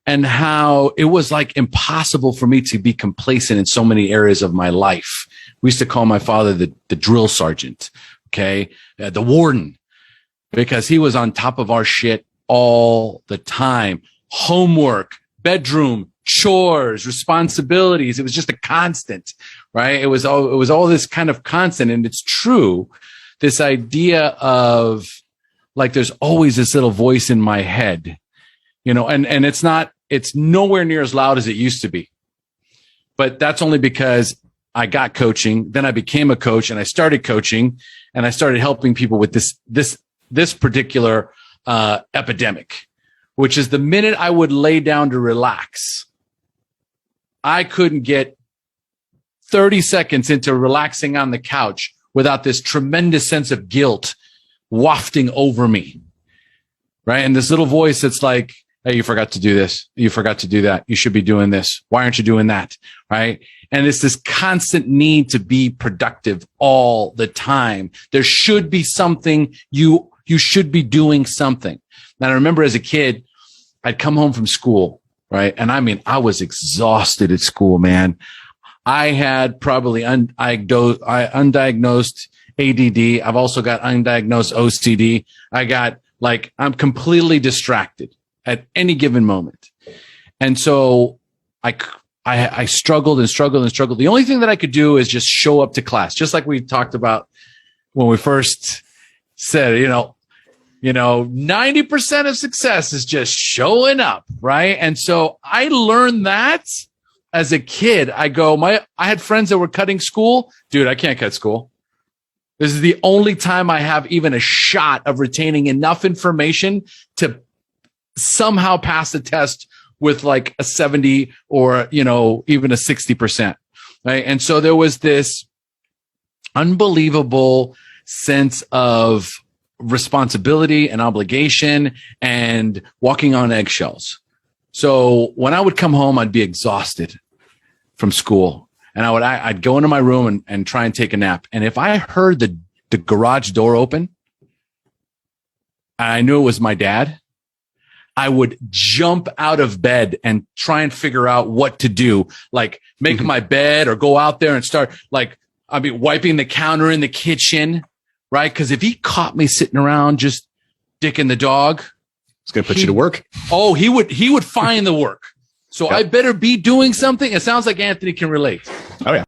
and how it was like impossible for me to be complacent in so many areas of my life. We used to call my father the drill sergeant, okay, the warden, because he was on top of our shit all the time. Homework, bedroom, chores, responsibilities. It was just a constant, right? It was all this kind of constant. And it's true. This idea of like, there's always this little voice in my head, and it's nowhere near as loud as it used to be. But that's only because I got coaching. Then I became a coach and I started coaching and I started helping people with this particular epidemic, which is the minute I would lay down to relax, I couldn't get 30 seconds into relaxing on the couch without this tremendous sense of guilt wafting over me, right? And this little voice that's like, hey, you forgot to do this. You forgot to do that. You should be doing this. Why aren't you doing that? Right? And it's this constant need to be productive all the time. There should be something you should be doing something. And I remember as a kid, I'd come home from school, right? And I mean, I was exhausted at school, man. I had probably undiagnosed ADD. I've also got undiagnosed OCD. I'm completely distracted at any given moment. And so I struggled and struggled and struggled. The only thing that I could do is just show up to class, just like we talked about when we first said, 90% of success is just showing up, right? And so I learned that as a kid. I had friends that were cutting school. Dude, I can't cut school. This is the only time I have even a shot of retaining enough information to somehow pass the test with like a 70 or, even a 60%. Right. And so there was this unbelievable sense of responsibility and obligation and walking on eggshells. So when I would come home, I'd be exhausted from school and I'd go into my room and try and take a nap. And if I heard the garage door open, I knew it was my dad, I would jump out of bed and try and figure out what to do, like make my bed or go out there and start wiping the counter in the kitchen, right? Because if he caught me sitting around just dicking the dog, it's going to put you to work. Oh, he would find the work. So I better be doing something. It sounds like Anthony can relate. Oh yeah.